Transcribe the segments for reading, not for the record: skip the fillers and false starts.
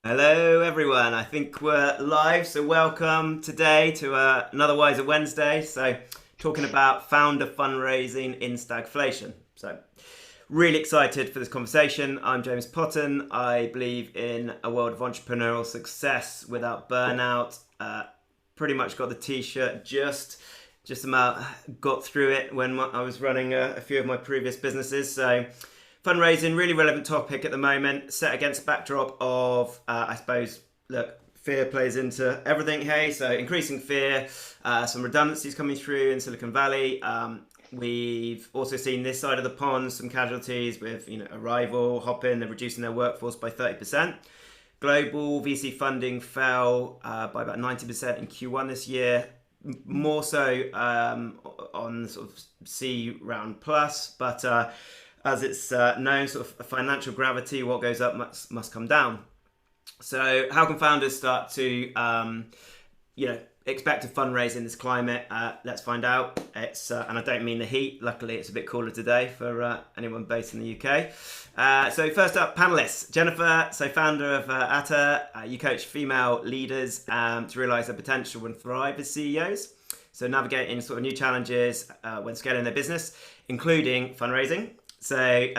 Hello everyone, I think we're live, so welcome today to another Wiser Wednesday. So talking about founder fundraising in stagflation. So really excited for this conversation. I'm James Potten. I believe in a world of entrepreneurial success without burnout. Pretty much got the t-shirt just about got through it when I was running a few of my previous businesses. So fundraising, really relevant topic at the moment, set against a backdrop of, I suppose, look, fear plays into everything, hey? So increasing fear, some redundancies coming through in Silicon Valley. We've also seen this side of the pond, some casualties with, Arrival, Hopin, they're reducing their workforce by 30%. Global VC funding fell by about 90% in Q1 this year, more so on sort of C round plus, but as it's known, sort of financial gravity, what goes up must come down. So how can founders start to, expect to fundraise in this climate? Let's find out. It's and I don't mean the heat. Luckily, it's a bit cooler today for anyone based in the UK. So first up, panelists. Jennifer, so founder of Aata, you coach female leaders to realise their potential and thrive as CEOs. So navigating sort of new challenges when scaling their business, including fundraising. So,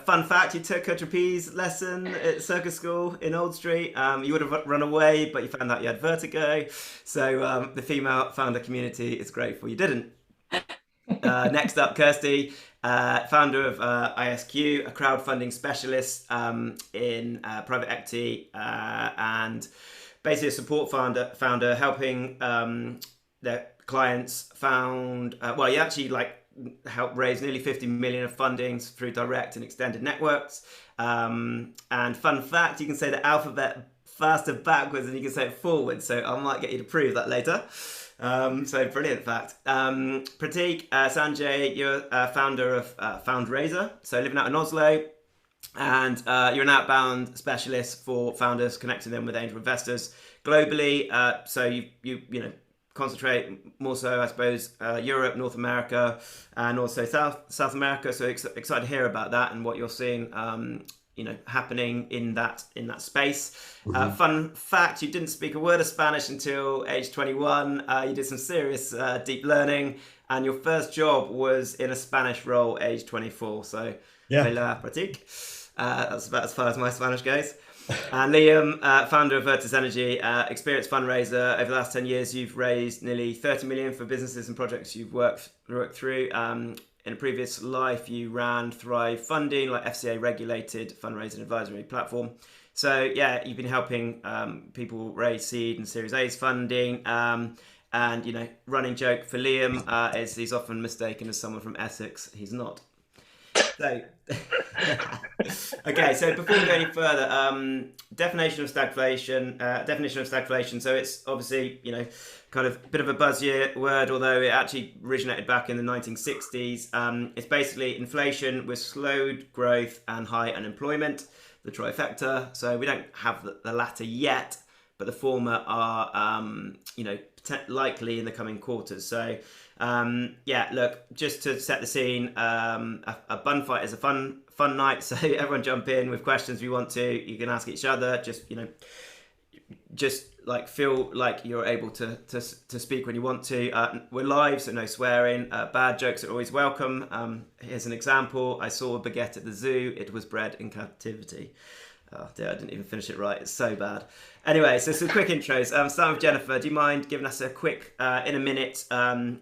fun fact, you took a trapeze lesson at circus school in Old Street. You would have run away, but you found out you had vertigo. So, the female founder community is grateful you didn't. Next up, Kirsty, founder of ISQ, a crowdfunding specialist in private equity and basically a support founder helping their clients found, you actually helped raise nearly 50 million of fundings through direct and extended networks. And fun fact, you can say the alphabet faster backwards than you can say it forwards. So I might get you to prove that later. So brilliant fact. Prateek, Sanjay, you're founder of Foundraiser. So living out in Oslo. And you're an outbound specialist for founders, connecting them with angel investors globally. So you concentrate more so, I suppose, Europe, North America, and also South America. So excited to hear about that and what you're seeing, happening in that space. Fun fact: you didn't speak a word of Spanish until age 21. You did some serious deep learning, and your first job was in a Spanish role, age 24. So, hola, Prateek. That's about as far as my Spanish goes. And Liam, founder of Virtus Energy, experienced fundraiser. Over the last 10 years, you've raised nearly 30 million for businesses and projects you've worked through. In a previous life, you ran Thrive Funding, like FCA regulated fundraising advisory platform. So yeah, you've been helping people raise seed and Series A's funding. And running joke for Liam is he's often mistaken as someone from Essex. He's not. So, okay. So before we go any further, definition of stagflation. So it's obviously kind of a bit of a buzzy word, although it actually originated back in the 1960s. It's basically inflation with slowed growth and high unemployment, the trifecta. So we don't have the latter yet, but the former are likely in the coming quarters. So. Look, just to set the scene, a bun fight is a fun night, so everyone jump in with questions if you want to. You can ask each other, just like feel like you're able to speak when you want to. We're live, so no swearing. Bad jokes are always welcome. Here's an example. I saw a baguette at the zoo. It was bred in captivity. Oh dear, I didn't even finish it right. It's so bad. Anyway, so some quick intros. Starting with Jennifer, do you mind giving us a quick, in a minute,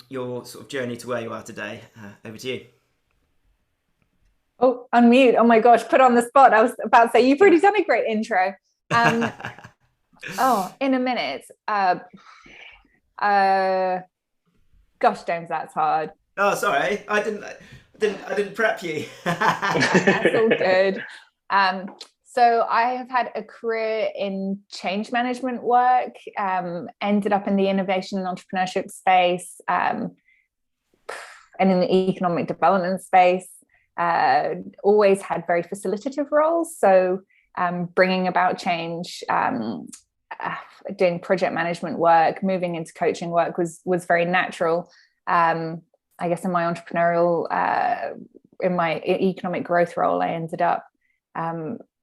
your sort of journey to where you are today? Over to you. Oh, unmute. Oh my gosh, put on the spot. I was about to say, you've already done a great intro. In a minute. Gosh, James, that's hard. Oh, sorry. I didn't prep you. That's all good. So I have had a career in change management work, ended up in the innovation and entrepreneurship space, and in the economic development space. Always had very facilitative roles. So bringing about change, doing project management work, moving into coaching work was very natural. I guess in my entrepreneurial, in my economic growth role, I ended up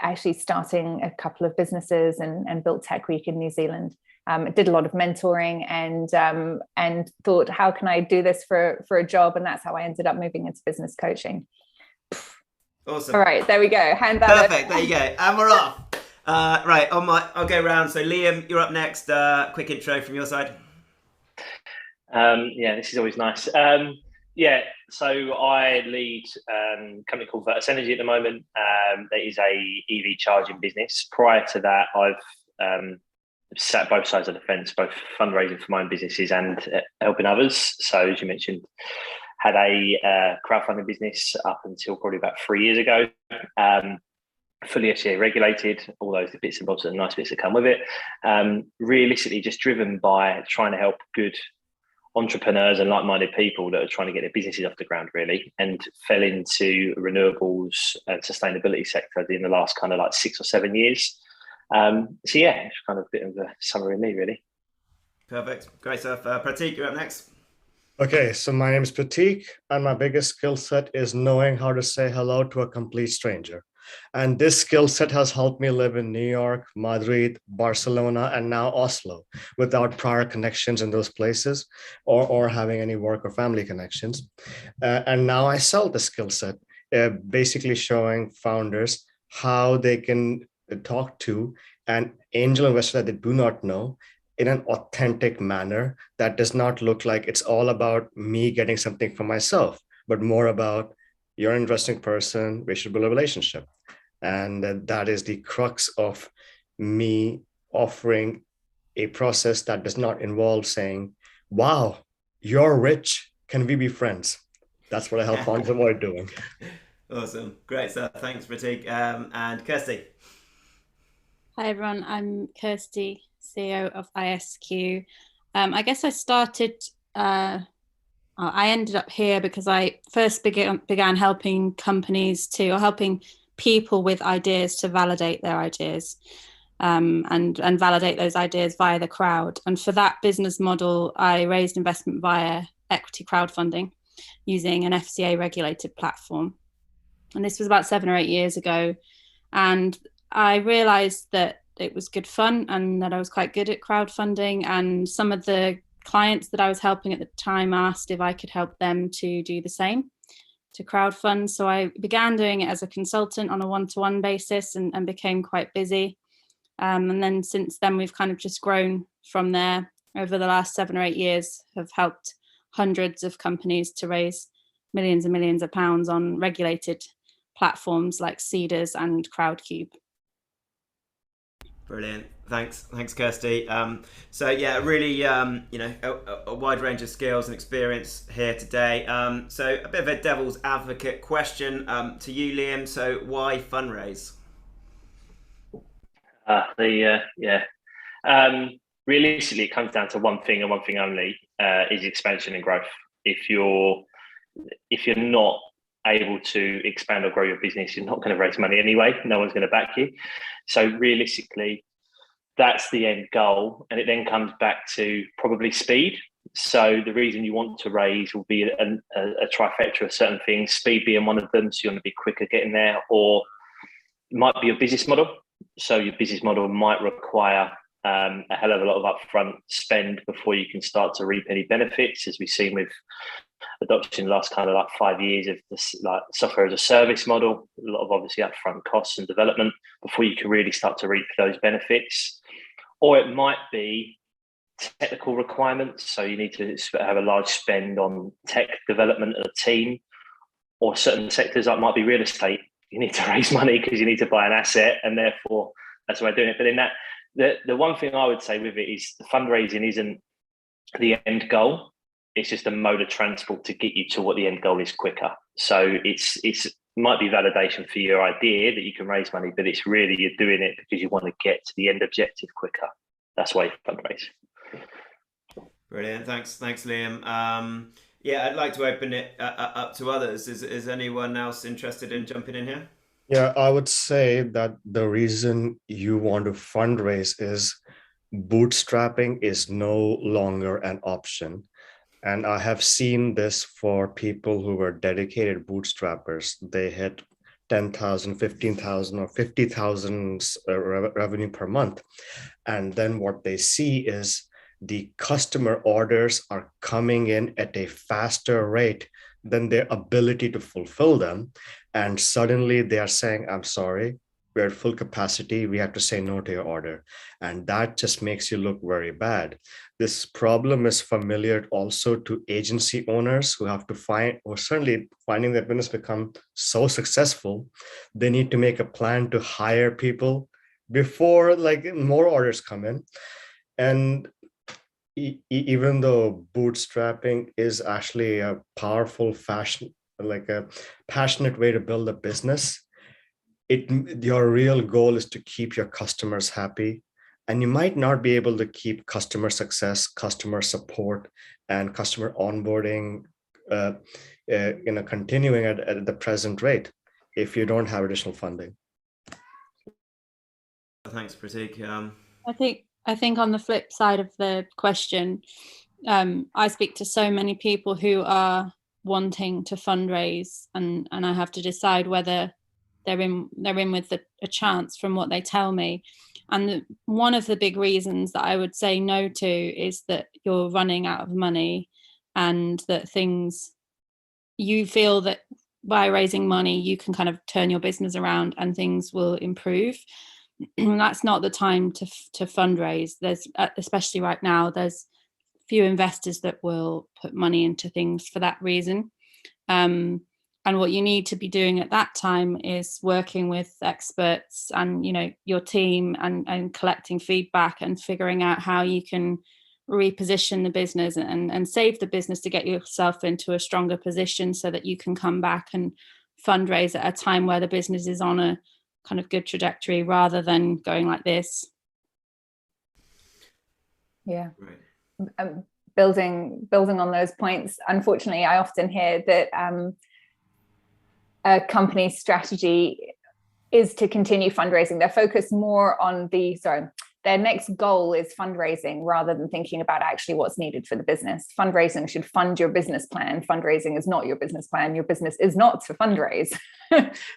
actually starting a couple of businesses and built Tech Week in New Zealand. Did a lot of mentoring and thought, how can I do this for a job? And that's how I ended up moving into business coaching. Awesome. All right, there we go. Hand that Perfect. There you go. And we're off. Right. I'll go round. So Liam, you're up next. Quick intro from your side. Yeah, this is always nice. Yeah, so I lead a company called Virtus Energy at the moment. That is a EV charging business. Prior to that, I've sat both sides of the fence, both fundraising for my own businesses and helping others. So as you mentioned, had a crowdfunding business up until probably about 3 years ago. Fully FCA regulated, all those bits and bobs and nice bits that come with it. Realistically, just driven by trying to help good entrepreneurs and like-minded people that are trying to get their businesses off the ground, really, and fell into renewables and sustainability sector in the last kind of like 6 or 7 years. So yeah, it's kind of a bit of a summary of me, really. Perfect. Great stuff. Prateek, you're up next. Okay, so my name is Prateek, and my biggest skill set is knowing how to say hello to a complete stranger. And this skill set has helped me live in New York, Madrid, Barcelona, and now Oslo without prior connections in those places or having any work or family connections. And now I sell the skill set, basically showing founders how they can talk to an angel investor that they do not know in an authentic manner that does not look like it's all about me getting something for myself, but more about you're an interesting person, we should build a relationship. And that is the crux of me offering a process that does not involve saying, wow, you're rich, can we be friends? That's what I help founders avoid doing. Awesome. Great stuff. Thanks, Prateek. And Kirsty. Hi, everyone. I'm Kirsty, CEO of ISQ. I guess I started... I ended up here because I first began helping companies or helping people with ideas to validate their ideas and validate those ideas via the crowd. And for that business model, I raised investment via equity crowdfunding using an FCA regulated platform. And this was about 7 or 8 years ago. And I realized that it was good fun and that I was quite good at crowdfunding. And some of the clients that I was helping at the time asked if I could help them to do the same, to crowdfund. So I began doing it as a consultant on a one-to-one basis and became quite busy. And then since then, we've kind of just grown from there. Over the last 7 or 8 years, have helped hundreds of companies to raise millions and millions of pounds on regulated platforms like Seedrs and Crowdcube. Brilliant. Thanks, Kirsty. So yeah, really, a wide range of skills and experience here today. So a bit of a devil's advocate question to you, Liam. So why fundraise? Realistically, it comes down to one thing and one thing only: is expansion and growth. If you're not able to expand or grow your business, you're not going to raise money anyway. No one's going to back you. So realistically, that's the end goal. And it then comes back to probably speed. So the reason you want to raise will be a trifecta of certain things, speed being one of them. So you want to be quicker getting there, or it might be a business model. So your business model might require a hell of a lot of upfront spend before you can start to reap any benefits, as we've seen with adoption the last kind of like 5 years of this like software as a service model. A lot of obviously upfront costs and development before you can really start to reap those benefits. Or it might be technical requirements, so you need to have a large spend on tech development of a team, or certain sectors that might be real estate. You need to raise money because you need to buy an asset, and therefore that's why I'm doing it. But in that, the one thing I would say with it is the fundraising isn't the end goal. It's just a mode of transport to get you to what the end goal is quicker. So it's might be validation for your idea that you can raise money, but it's really you're doing it because you want to get to the end objective quicker. That's why you fundraise. Brilliant. Thanks, Liam. Yeah, I'd like to open it up to others. Is anyone else interested in jumping in here? Yeah, I would say that the reason you want to fundraise is bootstrapping is no longer an option. And I have seen this for people who were dedicated bootstrappers. They hit 10,000, 15,000, or 50,000 revenue per month. And then what they see is the customer orders are coming in at a faster rate than their ability to fulfill them. And suddenly they are saying, I'm sorry, we're at full capacity. We have to say no to your order. And that just makes you look very bad. This problem is familiar also to agency owners who have to find, or certainly finding their business become so successful, they need to make a plan to hire people before like more orders come in. And even though bootstrapping is actually a powerful fashion, like a passionate way to build a business, your real goal is to keep your customers happy. And you might not be able to keep customer success, customer support, and customer onboarding continuing at the present rate if you don't have additional funding. Thanks, Prateek. I think on the flip side of the question, I speak to so many people who are wanting to fundraise, and I have to decide whether they're in with a chance from what they tell me. And one of the big reasons that I would say no to is that you're running out of money, and that you feel that by raising money you can kind of turn your business around and things will improve. That's not the time to fundraise. There's, especially right now, there's few investors that will put money into things for that reason. And what you need to be doing at that time is working with experts and, your team, and collecting feedback and figuring out how you can reposition the business and save the business to get yourself into a stronger position so that you can come back and fundraise at a time where the business is on a kind of good trajectory rather than going like this. Yeah. Right. Building on those points, unfortunately, I often hear that a company's strategy is to continue fundraising. They're focused more on their next goal is fundraising rather than thinking about actually what's needed for the business. Fundraising should fund your business plan. Fundraising is not your business plan. Your business is not to fundraise.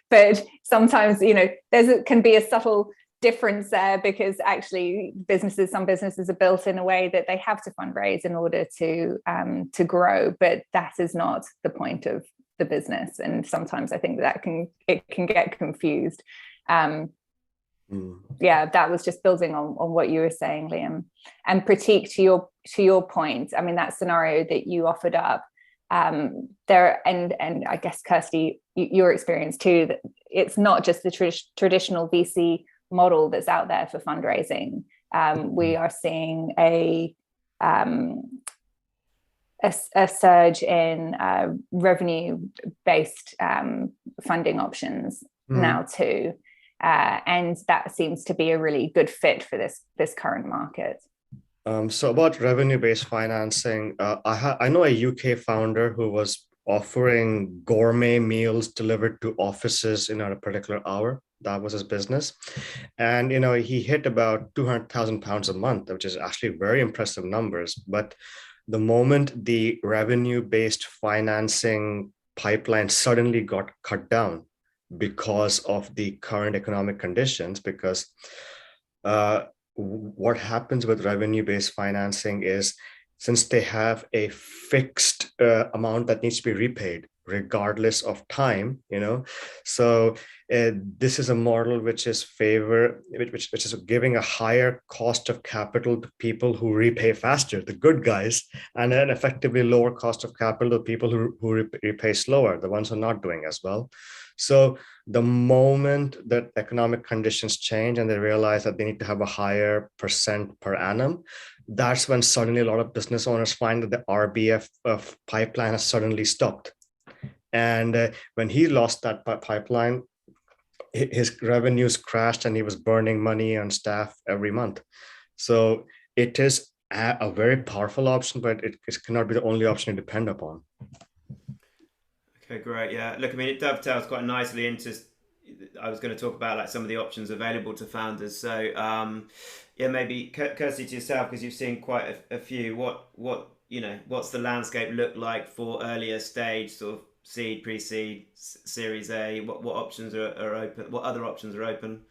But sometimes, can be a subtle difference there, because actually some businesses are built in a way that they have to fundraise in order to grow, but that is not the point of the business. And sometimes I think that it can get confused. Yeah, that was just building on what you were saying, Liam. And Prateek, to your point, I mean, that scenario that you offered up there, and I guess Kirsty, your experience too, that it's not just the traditional VC model that's out there for fundraising. We are seeing a surge in revenue-based funding options now too. And that seems to be a really good fit for this current market. So about revenue-based financing, I know a UK founder who was offering gourmet meals delivered to offices in a particular hour. That was his business. And, he hit about £200,000 a month, which is actually very impressive numbers. But the moment the revenue-based financing pipeline suddenly got cut down because of the current economic conditions, because what happens with revenue-based financing is, since they have a fixed amount that needs to be repaid regardless of time, so this is a model which is which is giving a higher cost of capital to people who repay faster, the good guys, and then effectively lower cost of capital to people who repay slower, the ones who are not doing as well. So the moment that economic conditions change and they realize that they need to have a higher percent per annum, that's when suddenly a lot of business owners find that the RBF pipeline has suddenly stopped. And when he lost that pipeline, his revenues crashed and he was burning money on staff every month. So it is a very powerful option, but it cannot be the only option to depend upon. Okay, great. Yeah, look, I mean, it dovetails quite nicely into, I was going to talk about like some of the options available to founders. So yeah, maybe Kirsty, to yourself, because you've seen quite a few, what's the landscape look like for earlier stage sort of seed, pre-seed, Series A? What options are open? What other options are open?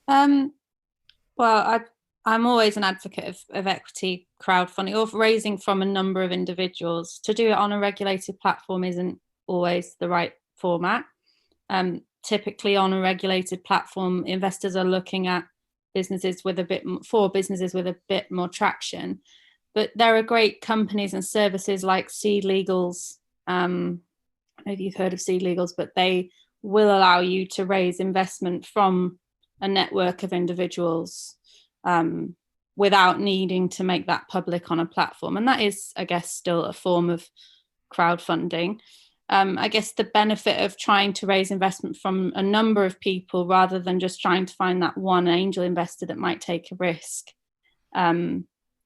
Well, I'm always an advocate of equity crowdfunding or raising from a number of individuals. To do it on a regulated platform isn't always the right format. Typically on a regulated platform, investors are looking at businesses with a bit more traction. But there are great companies and services like Seed Legals. I don't know if you've heard of Seed Legals, but they will allow you to raise investment from a network of individuals without needing to make that public on a platform. And that is, I guess, still a form of crowdfunding. I guess the benefit of trying to raise investment from a number of people rather than just trying to find that one angel investor that might take a risk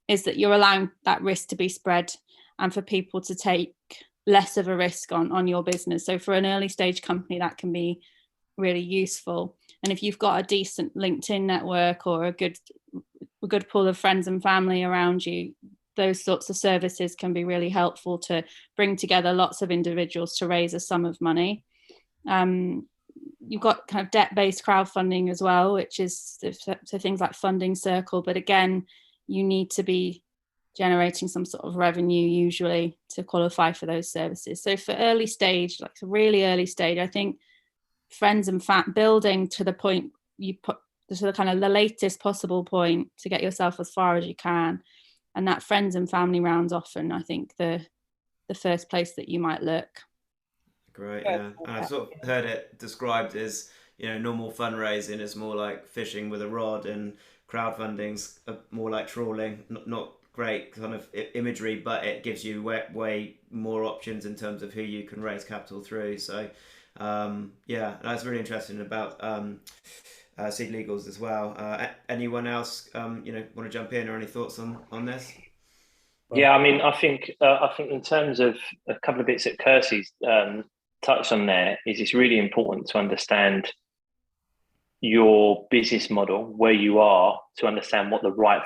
is that you're allowing that risk to be spread and for people to take less of a risk on your business. So for an early stage company, that can be really useful. And if you've got a decent LinkedIn network or a good pool of friends and family around you, those sorts of services can be really helpful to bring together lots of individuals to raise a sum of money. You've got kind of debt-based crowdfunding as well, which is so things like Funding Circle. But again, you need to be generating some sort of revenue usually to qualify for those services. So for early stage, like really early stage, I think friends and building to the point you put to the kind of the latest possible point to get yourself as far as you can, and that friends and family rounds often, I think, the first place that you might look. Great, yeah. And I've sort of heard it described as, normal fundraising is more like fishing with a rod, and crowdfunding's more like trawling. Not great kind of imagery, but it gives you way more options in terms of who you can raise capital through. So that's really interesting about Seed Legals as well. Anyone else want to jump in, or any thoughts on this? Yeah, I mean, I think in terms of a couple of bits that Kirsty's touched on there, is it's really important to understand your business model, where you are, to understand what the right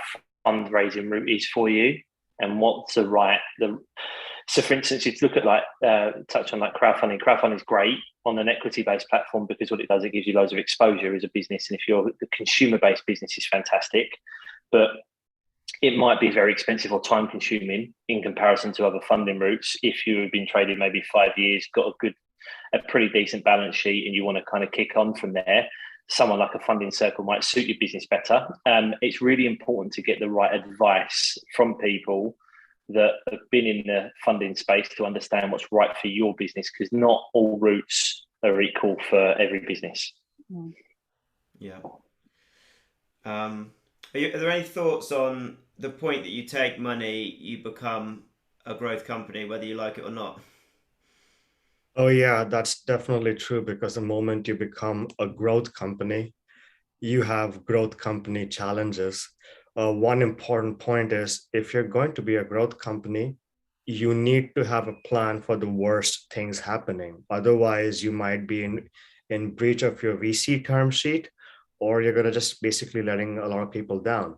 fundraising route is for you, and what's so for instance, if you look at touch on crowdfunding is great on an equity-based platform, because what it does, it gives you loads of exposure as a business. And if you're the consumer-based business, is fantastic, but it might be very expensive or time-consuming in comparison to other funding routes. If you have been trading maybe 5 years, got a pretty decent balance sheet, and you want to kind of kick on from there, someone like a Funding Circle might suit your business better. It's really important to get the right advice from people that have been in the funding space to understand what's right for your business, because not all routes are equal for every business. Yeah. Are there any thoughts on the point that you take money, you become a growth company, whether you like it or not? Oh yeah, that's definitely true, because the moment you become a growth company, you have growth company challenges. One important point is, if you're going to be a growth company, you need to have a plan for the worst things happening. Otherwise, you might be in breach of your VC term sheet, or you're going to just basically letting a lot of people down.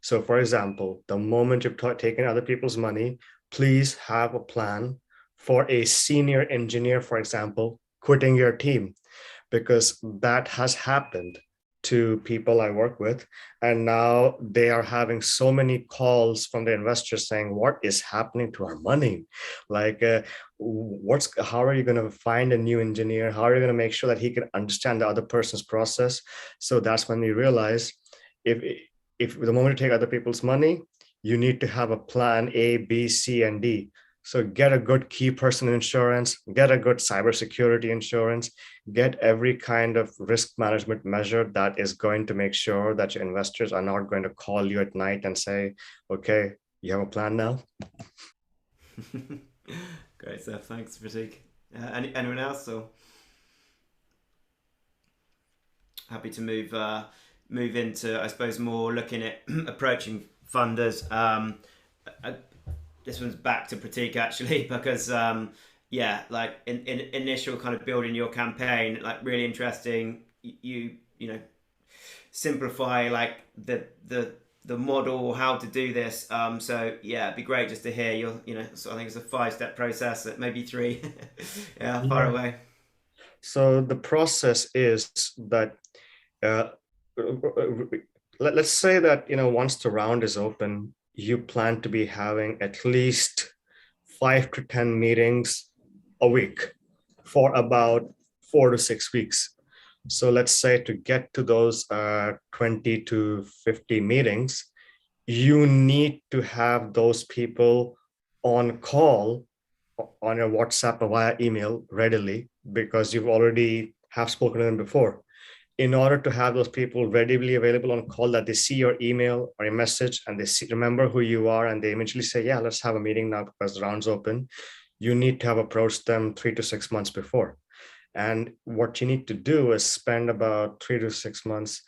So for example, the moment you've taken other people's money, please have a plan for a senior engineer, for example, quitting your team, because that has happened to people I work with. And now they are having so many calls from the investors saying, what is happening to our money? Like, how are you going to find a new engineer? How are you going to make sure that he can understand the other person's process? So that's when we realize, if the moment you take other people's money, you need to have a plan A, B, C, and D. So get a good key person insurance, get a good cybersecurity insurance, get every kind of risk management measure that is going to make sure that your investors are not going to call you at night and say, okay, you have a plan now? Great stuff. Thanks, Prateek. Anyone else? Or happy to move into, I suppose, more looking at approaching funders. This one's back to Prateek, actually, because like in initial kind of building your campaign, like really interesting. You simplify like the the model or how to do this. So yeah, it'd be great just to hear your, so I think it's a 5-step process, maybe 3. Yeah, far away. So the process is that let's say that, once the round is open, you plan to be having at least 5 to 10 meetings a week for about 4 to 6 weeks. So let's say to get to those 20 to 50 meetings, you need to have those people on call on your WhatsApp or via email readily, because you've already have spoken to them before. In order to have those people readily available on call, that they see your email or your message and they remember who you are, and they immediately say, yeah, let's have a meeting now because the round's open. You need to have approached them 3 to 6 months before. And what you need to do is spend about 3 to 6 months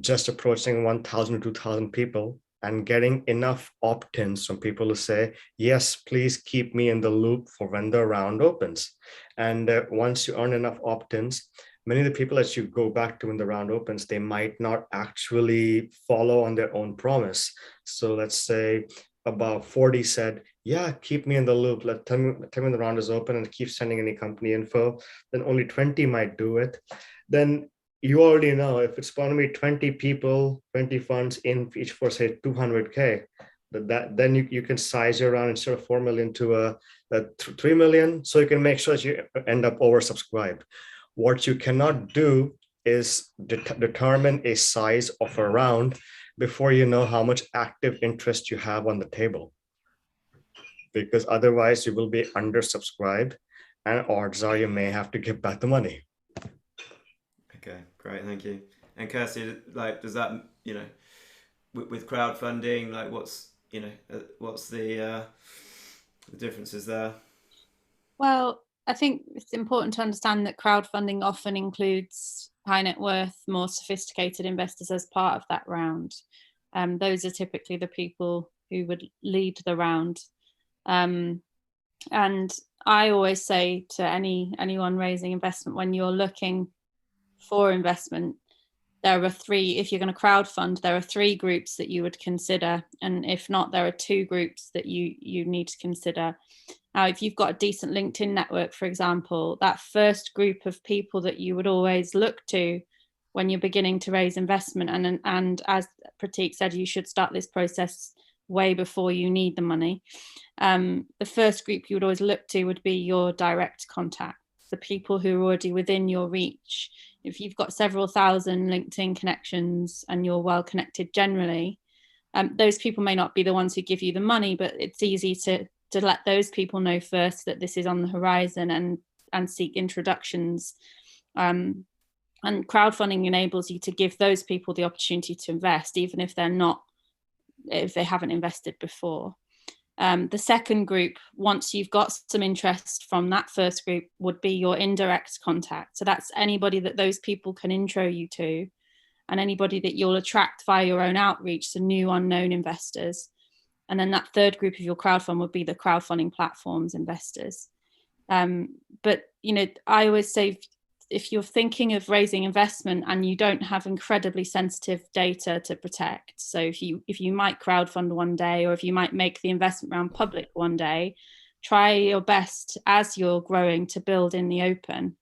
just approaching 1,000 to 2,000 people and getting enough opt-ins from people to say, yes, please keep me in the loop for when the round opens. And once you earn enough opt-ins, many of the people that you go back to when the round opens, they might not actually follow on their own promise. So let's say about 40 said, yeah, keep me in the loop. Tell me when the round is open and keep sending any company info. Then only 20 might do it. Then you already know if it's going to be 20 people, 20 funds in each for say 200K, then you can size your round instead of 4 million to a 3 million. So you can make sure that you end up oversubscribed. What you cannot do is determine a size of a round before you know how much active interest you have on the table, because otherwise you will be undersubscribed and odds are you may have to give back the money. Okay, great, thank you. And Kirsty, does that, with crowdfunding, what's the differences there? Well, I think it's important to understand that crowdfunding often includes high net worth, more sophisticated investors as part of that round. Those are typically the people who would lead the round. And I always say to anyone raising investment, when you're looking for investment, there are 3, if you're going to crowdfund, there are 3 groups that you would consider. And if not, there are 2 groups that you need to consider. Now, if you've got a decent LinkedIn network, for example, that first group of people that you would always look to when you're beginning to raise investment, and as Prateek said, you should start this process way before you need the money. The first group you would always look to would be your direct contacts, the people who are already within your reach. If you've got several thousand LinkedIn connections and you're well connected generally, those people may not be the ones who give you the money, but it's easy to let those people know first that this is on the horizon and seek introductions. And crowdfunding enables you to give those people the opportunity to invest, even if they haven't invested before. The second group, once you've got some interest from that first group, would be your indirect contact. So that's anybody that those people can intro you to, and anybody that you'll attract via your own outreach, so new unknown investors. And then that third group of your crowdfund would be the crowdfunding platforms investors. But I always say, if you're thinking of raising investment and you don't have incredibly sensitive data to protect, so if you might crowdfund one day, or if you might make the investment round public one day, try your best as you're growing to build in the open.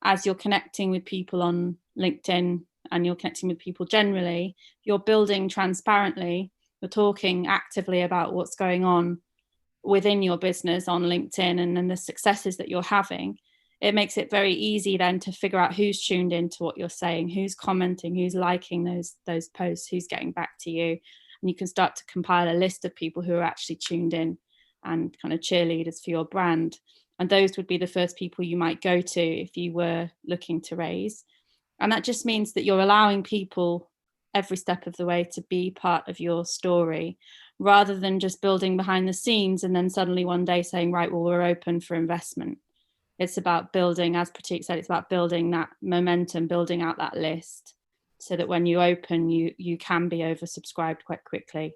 As you're connecting with people on LinkedIn and you're connecting with people generally, you're building transparently, you're talking actively about what's going on within your business on LinkedIn and then the successes that you're having. It makes it very easy then to figure out who's tuned into what you're saying, who's commenting, who's liking those posts, who's getting back to you. And you can start to compile a list of people who are actually tuned in and kind of cheerleaders for your brand. And those would be the first people you might go to if you were looking to raise. And that just means that you're allowing people every step of the way to be part of your story, rather than just building behind the scenes and then suddenly one day saying, right, well, we're open for investment. It's about building, as Prateek said, it's about building that momentum, building out that list so that when you open, you can be oversubscribed quite quickly.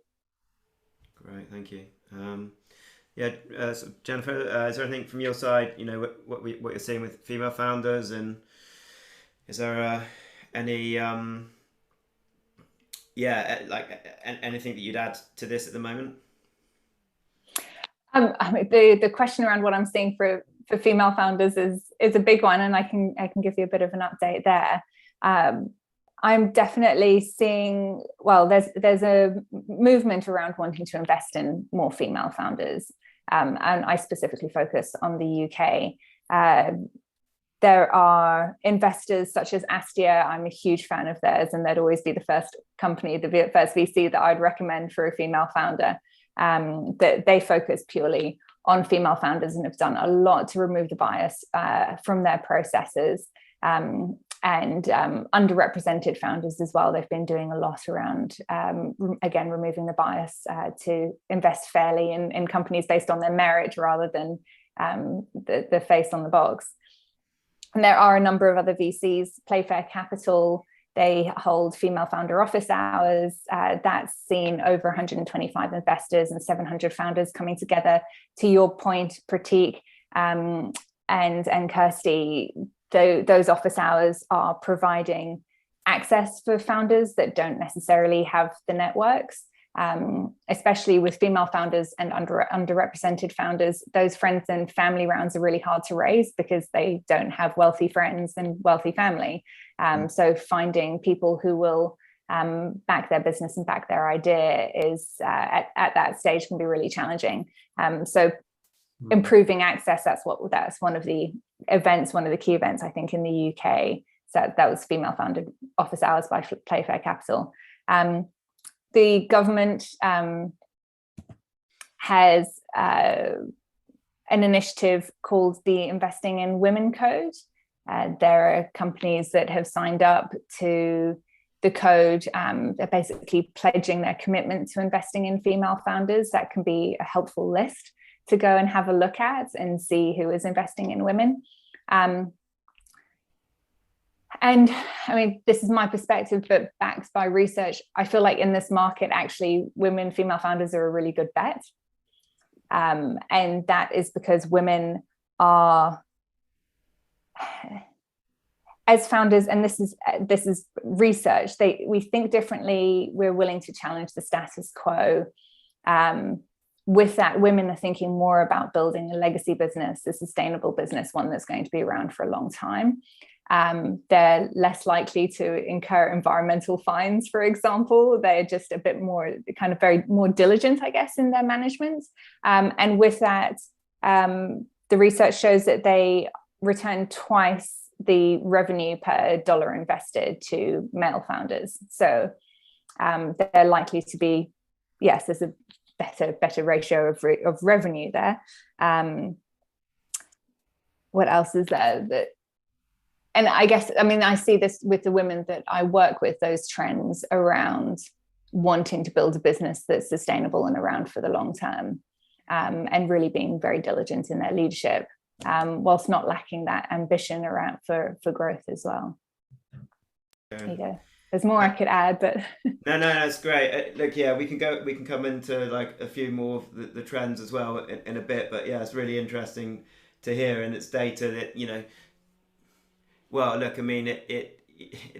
Great, thank you. So Jennifer, is there anything from your side, what you're seeing with female founders, and is there any anything that you'd add to this at the moment? I mean, the question around what I'm seeing for female founders is a big one, and I can give you a bit of an update there. I'm definitely seeing, well, there's a movement around wanting to invest in more female founders, and I specifically focus on the UK. There are investors such as Astia. I'm a huge fan of theirs, and they'd always be the first company, the first VC that I'd recommend for a female founder. That they focus purely on female founders and have done a lot to remove the bias from their processes, and underrepresented founders as well. They've been doing a lot around, again, removing the bias to invest fairly in companies based on their merit rather than the face on the box. And there are a number of other VCs, Playfair Capital. They hold female founder office hours. That's seen over 125 investors and 700 founders coming together. To your point, Prateek and Kirsty, those office hours are providing access for founders that don't necessarily have the networks, especially with female founders and underrepresented founders. Those friends and family rounds are really hard to raise because they don't have wealthy friends and wealthy family. So finding people who will back their business and back their idea is at that stage can be really challenging. So improving access, that's one of the events, one of the key events, I think, in the UK. So that was female founded office hours by Playfair Capital. The government has an initiative called the Investing in Women Code. There are companies that have signed up to the code. They're basically pledging their commitment to investing in female founders. That can be a helpful list to go and have a look at and see who is investing in women. And I mean, this is my perspective, but backed by research, I feel like in this market, actually, female founders are a really good bet. And that is because women are, as founders, and this is research, we think differently, we're willing to challenge the status quo. With that, women are thinking more about building a legacy business, a sustainable business, one that's going to be around for a long time. They're less likely to incur environmental fines, for example. They're just a bit more more diligent, I guess, in their management. And with that, the research shows that they return twice the revenue per dollar invested to male founders. So they're likely to be, yes, there's a better ratio of revenue there. What else is there? And I guess, I mean, I see this with the women that I work with, those trends around wanting to build a business that's sustainable and around for the long term, and really being very diligent in their leadership, whilst not lacking that ambition around for growth as well. There you go. There's more I could add, but no, that's great. Look, yeah, we can come into like a few more of the trends as well in a bit, but yeah, it's really interesting to hear, and it's data that, you know, well, look, I mean, it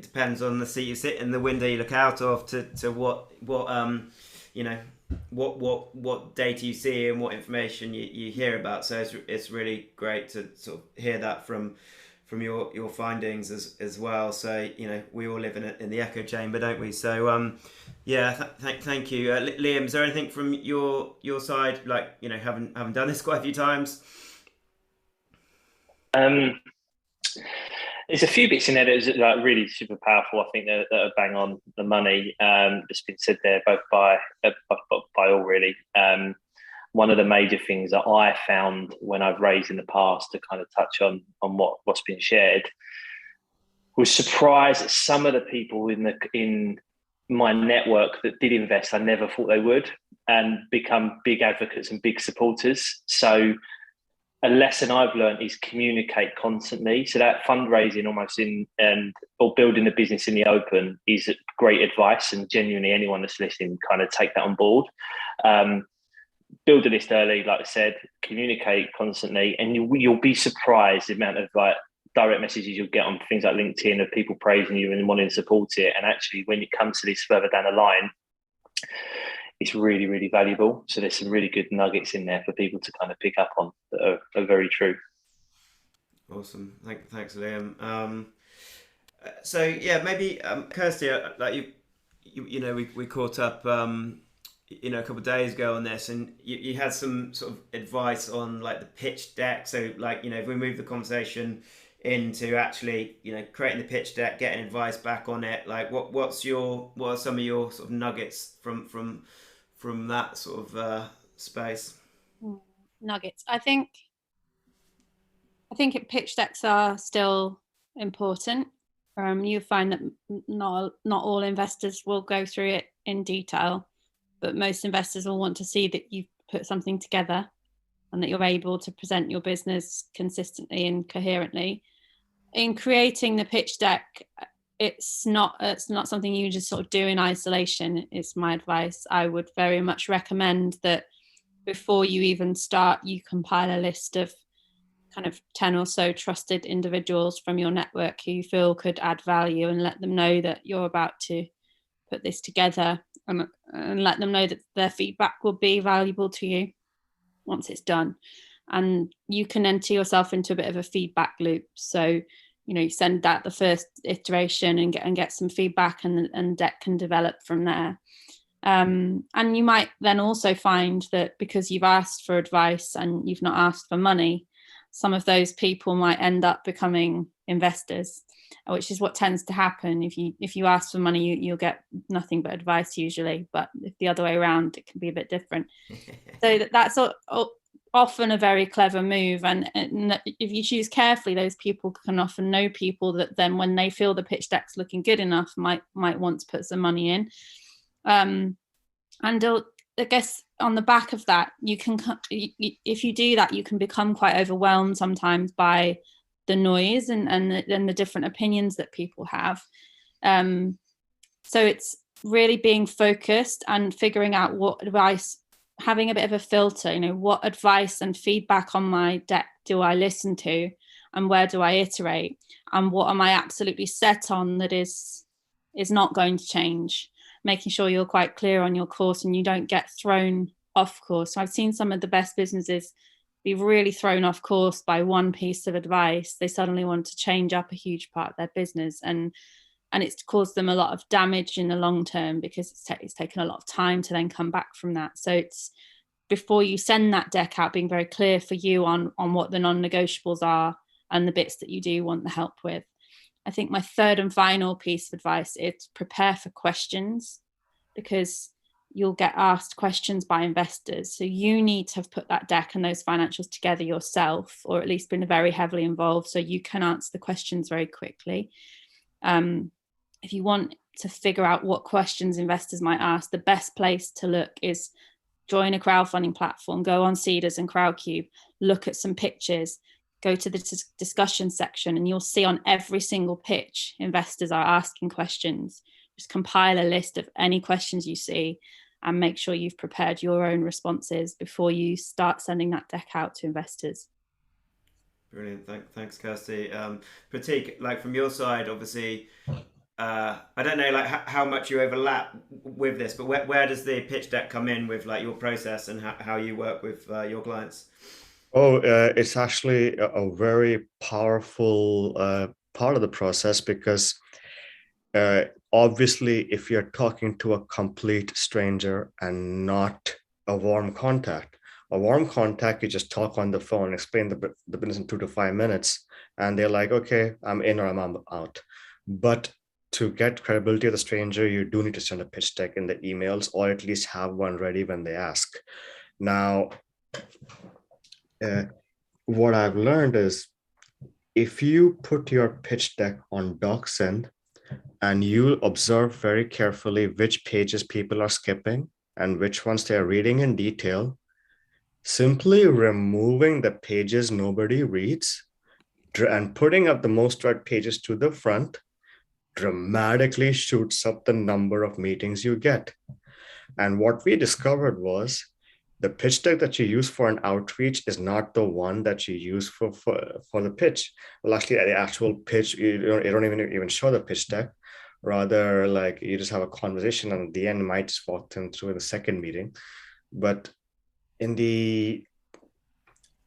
depends on the seat you sit in, the window you look out of, to what you know, what data you see and what information you hear about. So it's really great to sort of hear that from your findings as well. So, you know, we all live in the echo chamber, don't we? So yeah, thank you, Liam. Is there anything from your side, like, you know, having done this quite a few times? There's a few bits in there that are like really super powerful. I think that are bang on the money. That's been said there both by all really. One of the major things that I found when I've raised in the past, to kind of touch on what's been shared, was surprised at some of the people in my network that did invest. I never thought they would, and become big advocates and big supporters. So a lesson I've learned is communicate constantly. So that fundraising almost or building a business in the open is great advice, and genuinely anyone that's listening kind of take that on board. Build a list early, like I said, communicate constantly, and you'll be surprised the amount of like direct messages you'll get on things like LinkedIn of people praising you and wanting to support it. And actually, when it comes to this further down the line, it's really, really valuable. So there's some really good nuggets in there for people to kind of pick up on that are very true. Awesome. Thanks, Liam. So yeah, maybe Kirsty, like you know, we caught up you know, a couple of days ago on this, and you had some sort of advice on like the pitch deck. So like, you know, if we move the conversation into actually, you know, creating the pitch deck, getting advice back on it, like what are some of your sort of nuggets from that sort of space? Nuggets. I think pitch decks are still important. You find that not all investors will go through it in detail, but most investors will want to see that you've put something together and that you're able to present your business consistently and coherently. In creating the pitch deck, it's not something you just sort of do in isolation. It's my advice. I would very much recommend that before you even start, you compile a list of kind of 10 or so trusted individuals from your network who you feel could add value, and let them know that you're about to put this together, and let them know that their feedback will be valuable to you once it's done. And you can enter yourself into a bit of a feedback loop. So, you know, you send out the first iteration and get some feedback, and deck can develop from there. And you might then also find that because you've asked for advice and you've not asked for money, some of those people might end up becoming investors, which is what tends to happen. If you ask for money, you'll get nothing but advice usually, but if the other way around, it can be a bit different. So that's often a very clever move, and if you choose carefully, those people can often know people that then, when they feel the pitch deck's looking good enough, might want to put some money in. And I guess on the back of that, if you do that, you can become quite overwhelmed sometimes by the noise and the different opinions that people have. So it's really being focused and figuring out what advice, having a bit of a filter, you know, what advice and feedback on my deck do I listen to, and where do I iterate, and what am I absolutely set on that is not going to change. Making sure you're quite clear on your course and you don't get thrown off course. So I've seen some of the best businesses be really thrown off course by one piece of advice. They suddenly want to change up a huge part of their business, and it's caused them a lot of damage in the long term, because it's taken a lot of time to then come back from that. So it's, before you send that deck out, being very clear for you on what the non-negotiables are and the bits that you do want the help with. I think my third and final piece of advice is prepare for questions, because you'll get asked questions by investors. So you need to have put that deck and those financials together yourself, or at least been very heavily involved, so you can answer the questions very quickly. If you want to figure out what questions investors might ask, the best place to look is join a crowdfunding platform, go on Seedrs and Crowdcube, look at some pitches, go to the discussion section, and you'll see on every single pitch, investors are asking questions. Just compile a list of any questions you see and make sure you've prepared your own responses before you start sending that deck out to investors. Brilliant. Thanks, Kirsty. Prateek, like from your side, obviously, I don't know like how much you overlap with this, but where does the pitch deck come in with like your process and how you work with your clients? It's actually a very powerful part of the process, because obviously, if you're talking to a complete stranger and not a warm contact, you just talk on the phone, explain the business in 2 to 5 minutes, and they're like, okay, I'm in or I'm out. But to get credibility of the stranger, you do need to send a pitch deck in the emails, or at least have one ready when they ask. Now, what I've learned is, if you put your pitch deck on DocSend and you observe very carefully which pages people are skipping and which ones they're reading in detail, simply removing the pages nobody reads and putting up the most read pages to the front dramatically shoots up the number of meetings you get. And what we discovered was, The pitch deck that you use for an outreach is not the one that you use for the pitch. Well, actually, the actual pitch, you don't even show the pitch deck. Rather, like you just have a conversation, and at the end, might just walk them through in the second meeting. But in the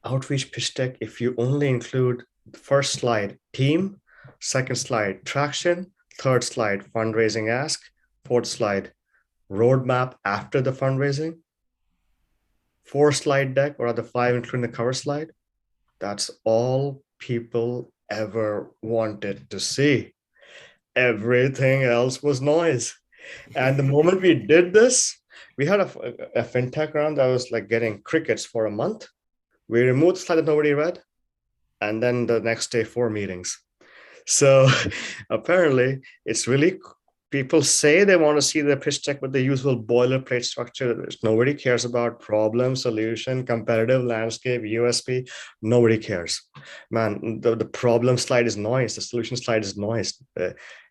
outreach pitch deck, if you only include the first slide, team, second slide, traction, third slide, fundraising ask, fourth slide, roadmap after the fundraising, 4-slide deck, or other 5, including the cover slide, that's all people ever wanted to see. Everything else was noise. And the moment we did this, we had a fintech round that was like getting crickets for a month. We removed the slide that nobody read, and then the next day, 4 meetings. So apparently it's really, people say they want to see the pitch deck with the usual boilerplate structure that nobody cares about: problem, solution, competitive landscape, USP. Nobody cares. Man, the problem slide is noise. The solution slide is noise.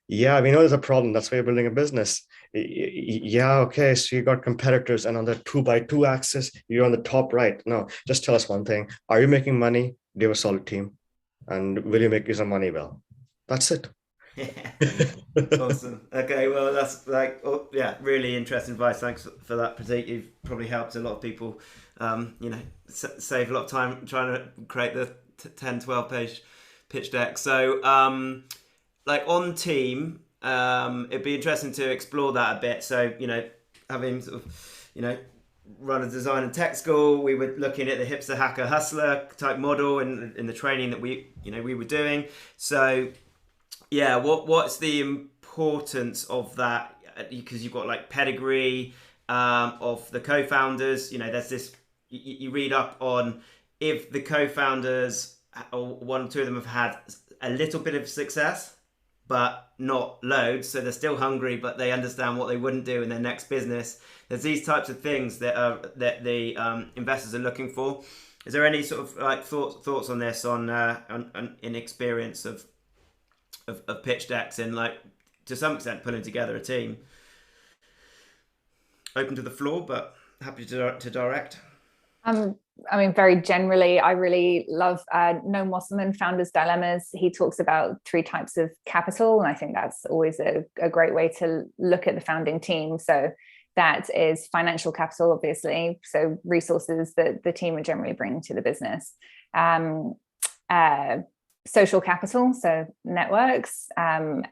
Yeah, we know there's a problem. That's why you're building a business. Yeah, okay, so you got competitors, and on the 2x2 axis, you're on the top right. No, just tell us one thing. Are you making money? Do you have a solid team? And will you make some money? Well, that's it. Awesome. Okay, well, that's like, oh, yeah, really interesting advice. Thanks for that, Prateek. You've probably helped a lot of people, save a lot of time trying to create the 10, 12 page pitch deck. So, like on team, it'd be interesting to explore that a bit. So, having sort of, run a design and tech school, we were looking at the hipster hacker hustler type model in the training that we were doing. So, yeah, what's the importance of that? Because you've got like pedigree of the co-founders. There's this, you read up on if the co-founders, or one or two of them, have had a little bit of success, but not loads. So they're still hungry, but they understand what they wouldn't do in their next business. There's these types of things that the investors are looking for. Is there any sort of like thoughts on this, on in experience of pitch decks and, like, to some extent putting together a team? Open to the floor, but happy to direct. Very generally, I really love Noam Wasserman, Founders Dilemmas. He talks about 3 types of capital, and I think that's always a great way to look at the founding team. So that is financial capital, obviously, so resources that the team are generally bringing to the business. Social capital, so networks, and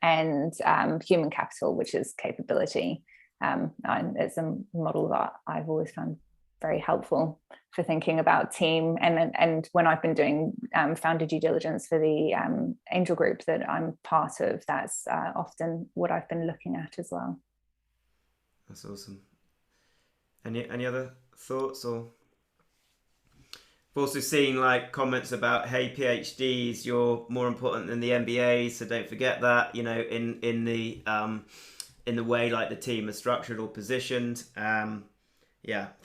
human capital, which is capability. And it's a model that I've always found very helpful for thinking about team. And when I've been doing founder due diligence for the angel group that I'm part of, that's often what I've been looking at as well. That's awesome. Any other thoughts? Or I've also seen like comments about, hey, PhDs, you're more important than the MBAs, so don't forget that. In the way like the team is structured or positioned. I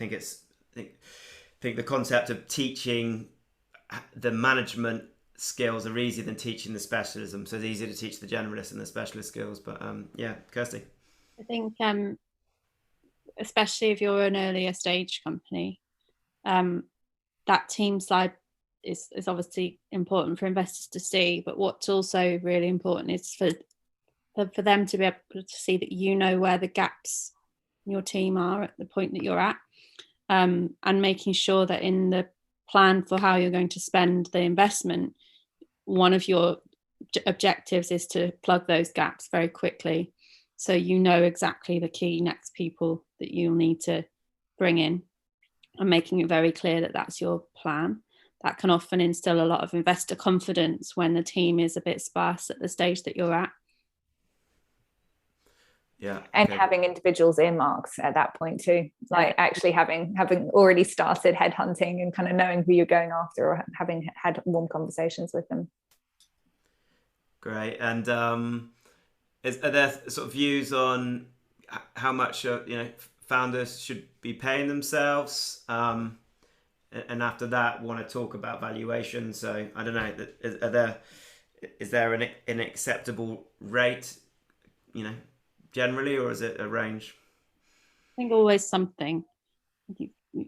think the concept of teaching the management skills are easier than teaching the specialism. So it's easier to teach the generalist and the specialist skills. But Kirsty. I think especially if you're an earlier stage company, that team slide is obviously important for investors to see. But what's also really important is for them to be able to see that where the gaps in your team are at the point that you're at, and making sure that in the plan for how you're going to spend the investment, one of your objectives is to plug those gaps very quickly, so exactly the key next people that you'll need to bring in, and making it very clear that that's your plan. That can often instill a lot of investor confidence when the team is a bit sparse at the stage that you're at. Yeah, and having individuals earmarks at that point too, like actually having already started headhunting and kind of knowing who you're going after, or having had warm conversations with them. Great. And are there sort of views on how much founders should be paying themselves? And after that, want to talk about valuation. So I don't know. Is there an acceptable rate? Generally, or is it a range? I think always something.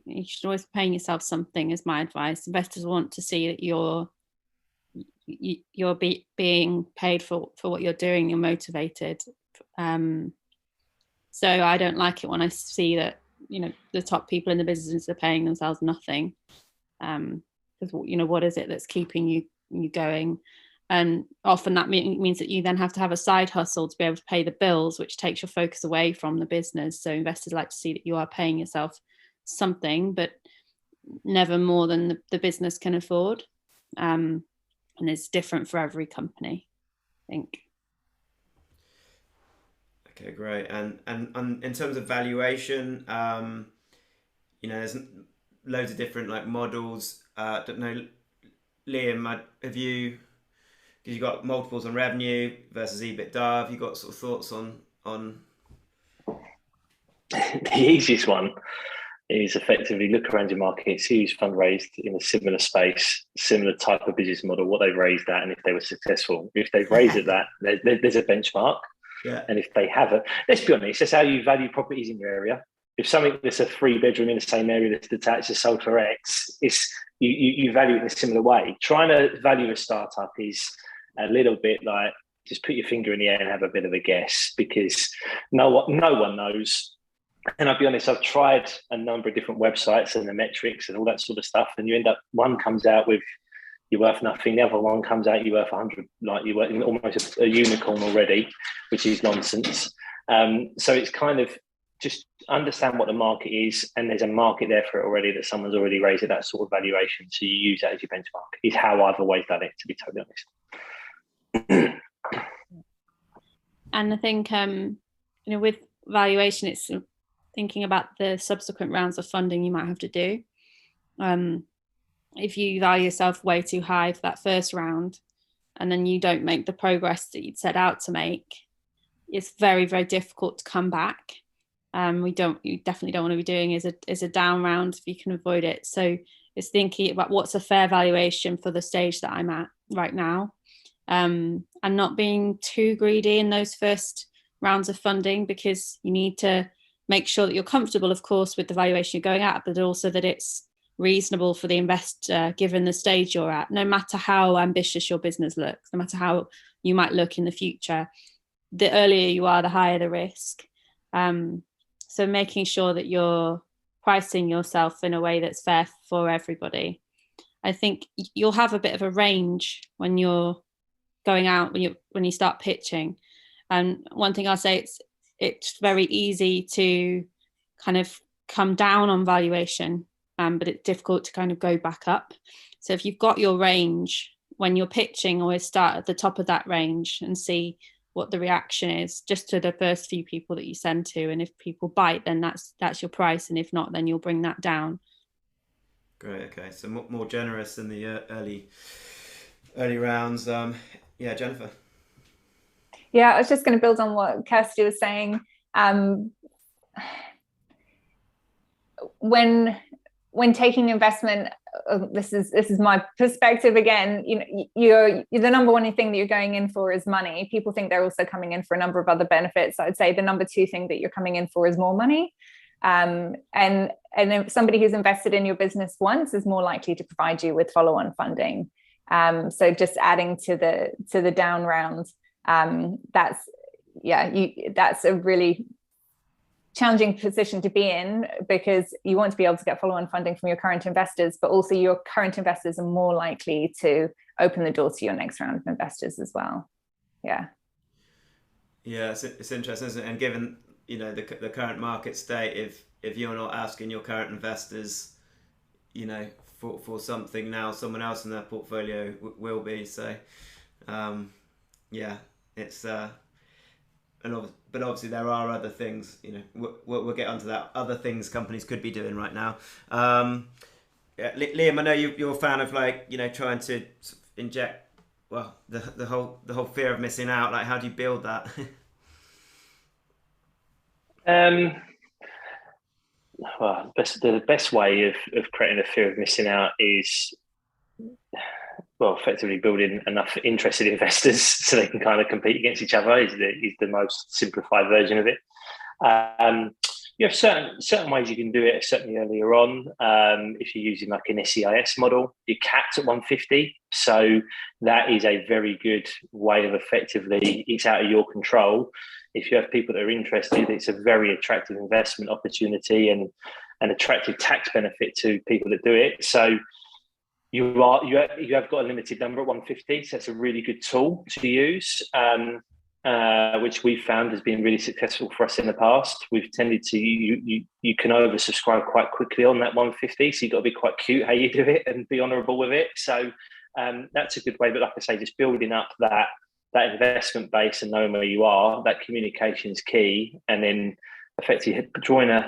you should always be paying yourself something, is my advice. Investors want to see that you're being paid for what you're doing. You're motivated. So I don't like it when I see that, you know, the top people in the business are paying themselves nothing. Because, you know, what is it that's keeping you going? And often that means that you then have to have a side hustle to be able to pay the bills, which takes your focus away from the business. So investors like to see that you are paying yourself something, but never more than the business can afford. And it's different for every company, I think. Okay, great. And in terms of valuation, you know, there's loads of different like models. Don't know, Liam, have you? Because you've got multiples on revenue versus EBITDA. Have you got sort of thoughts on? The easiest one is effectively look around your market, see who's fundraised in a similar space, similar type of business model, what they've raised at, and if they were successful. If they've raised at that, there's a benchmark. Yeah. And if they haven't, let's be honest, that's how you value properties in your area. If something that's a 3-bedroom in the same area that's detached is sold for X, it's you value it in a similar way. Trying to value a startup is a little bit like just put your finger in the air and have a bit of a guess, because no one knows. And I'll be honest, I've tried a number of different websites and the metrics and all that sort of stuff, and you end up, one comes out with you're worth nothing, the other one comes out you're worth 100, like you're worth almost a unicorn already, which is nonsense. So it's kind of just understand what the market is, and there's a market there for it already that someone's already raised at that sort of valuation. So you use that as your benchmark, is how I've always done it, to be totally honest. And I think, you know, with valuation, it's thinking about the subsequent rounds of funding you might have to do. If you value yourself way too high for that first round, and then you don't make the progress that you'd set out to make, it's very, very difficult to come back. You definitely don't want to be doing is a down round if you can avoid it. So it's thinking about what's a fair valuation for the stage that I'm at right now, and not being too greedy in those first rounds of funding, because you need to make sure that you're comfortable, of course, with the valuation you're going at, but also that it's reasonable for the investor given the stage you're at. No matter how ambitious your business looks, no matter how you might look in the future, the earlier you are, the higher the risk. So making sure that you're pricing yourself in a way that's fair for everybody. I think you'll have a bit of a range when you're going out, when you start pitching. And one thing I'll say, it's very easy to kind of come down on valuation, but it's difficult to kind of go back up. So if you've got your range, when you're pitching, always start at the top of that range and see what the reaction is, just to the first few people that you send to. And if people bite, then that's your price. And if not, then you'll bring that down. Great. Okay. So more generous in the early rounds. Yeah, Jennifer. Yeah, I was just going to build on what Kirsty was saying. When taking investment, this is my perspective again. You know, you're the number one thing that you're going in for is money. People think they're also coming in for a number of other benefits. I'd say the number two thing that you're coming in for is more money. And if somebody who's invested in your business once is more likely to provide you with follow-on funding. So just adding to the down round. That's a really challenging position to be in, because you want to be able to get follow-on funding from your current investors, but also your current investors are more likely to open the door to your next round of investors as well. Yeah, it's interesting, isn't it? And given, you know, the current market state, if you're not asking your current investors, you know, for something now, someone else in their portfolio will be. So it's but obviously there are other things, you know, we'll get onto that, other things companies could be doing right now. Liam, I know you're a fan of, like, you know, trying to inject, well, the whole fear of missing out. Like, how do you build that? Well, the best way of creating a fear of missing out is, well, effectively building enough interested investors so they can kind of compete against each other is the most simplified version of it. you have certain ways you can do it, certainly earlier on. If you're using like an SEIS model, you're capped at 150. So that is a very good way of effectively, it's out of your control. If you have people that are interested, it's a very attractive investment opportunity and an attractive tax benefit to people that do it. So you have got a limited number at 150. So it's a really good tool to use. Which we've found has been really successful for us in the past. We've tended to, you can oversubscribe quite quickly on that 150, so you've got to be quite cute how you do it and be honourable with it. So that's a good way, but like I say, just building up that investment base and knowing where you are, that communication is key, and then effectively drawing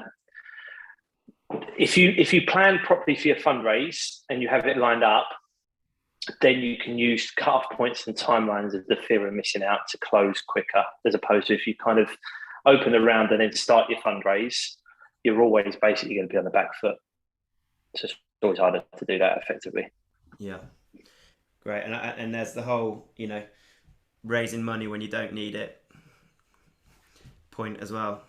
if you plan properly for your fundraise and you have it lined up, then you can use cut-off points and timelines of the fear of missing out to close quicker, as opposed to if you kind of open the round and then start your fundraise, you're always basically going to be on the back foot. So it's always harder to do that effectively. Yeah, great. And there's the whole, raising money when you don't need it point as well.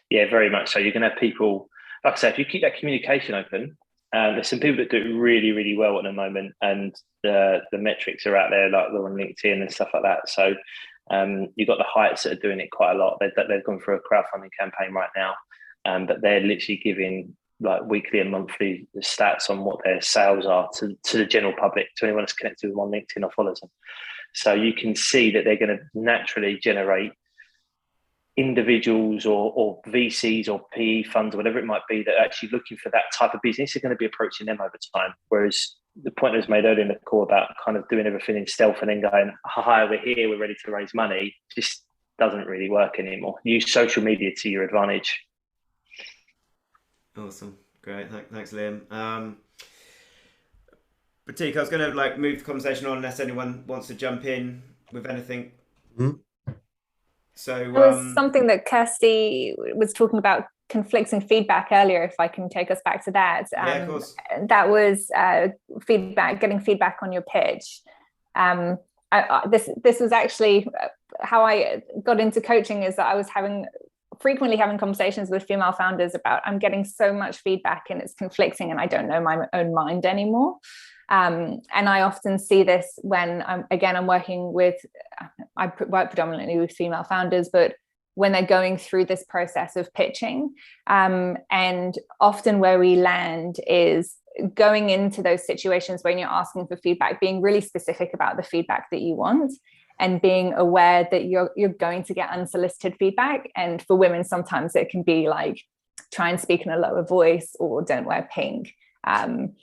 Yeah, very much so. You're going to have people, like I said, if you keep that communication open, there's some people that do it really, really well at the moment, and the metrics are out there, like they're on LinkedIn and stuff like that. So you've got the Heights that are doing it quite a lot. They've gone through a crowdfunding campaign right now, but they're literally giving like weekly and monthly stats on what their sales are to the general public, to anyone that's connected with them on LinkedIn or follows them. So you can see that they're going to naturally generate individuals or VCs or PE funds or whatever it might be that are actually looking for that type of business are going to be approaching them over time. Whereas the point that was made earlier in the call about kind of doing everything in stealth and then going, hi, we're here, we're ready to raise money, just doesn't really work anymore. Use social media to your advantage. Awesome. Great. Thanks, Liam. Prateek, I was going to move the conversation on unless anyone wants to jump in with anything. Mm-hmm. So there was something that Kirsty was talking about, conflicting feedback earlier, if I can take us back to that. Yeah, of course. That was getting feedback on your pitch. This was actually how I got into coaching, is that I was frequently having conversations with female founders about, I'm getting so much feedback and it's conflicting and I don't know my own mind anymore. And I often see this when I'm working with, I work predominantly with female founders, but when they're going through this process of pitching, and often where we land is going into those situations when you're asking for feedback, being really specific about the feedback that you want, and being aware that you're going to get unsolicited feedback. And for women, sometimes it can be like, try and speak in a lower voice, or don't wear pink. And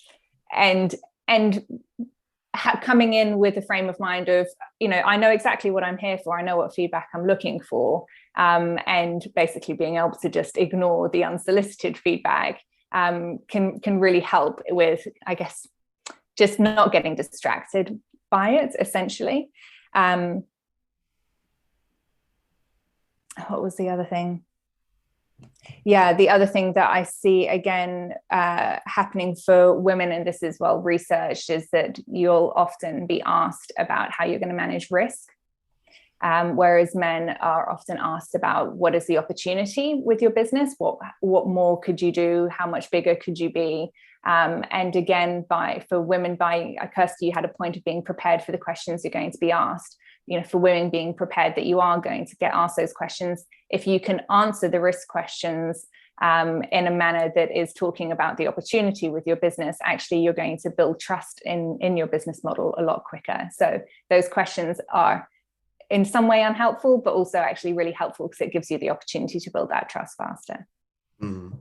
coming in with a frame of mind of, I know exactly what I'm here for. I know what feedback I'm looking for. And basically being able to just ignore the unsolicited feedback can really help with, I guess, just not getting distracted by it, essentially. What was the other thing? Yeah, the other thing that I see again happening for women, and this is well researched, is that you'll often be asked about how you're going to manage risk, whereas men are often asked about what is the opportunity with your business, what more could you do, how much bigger could you be, and again, for women, Kirsty, you had a point of being prepared for the questions you're going to be asked. For women, being prepared that you are going to get asked those questions. If you can answer the risk questions in a manner that is talking about the opportunity with your business, actually you're going to build trust in your business model a lot quicker. So those questions are in some way unhelpful, but also actually really helpful because it gives you the opportunity to build that trust faster. Mm.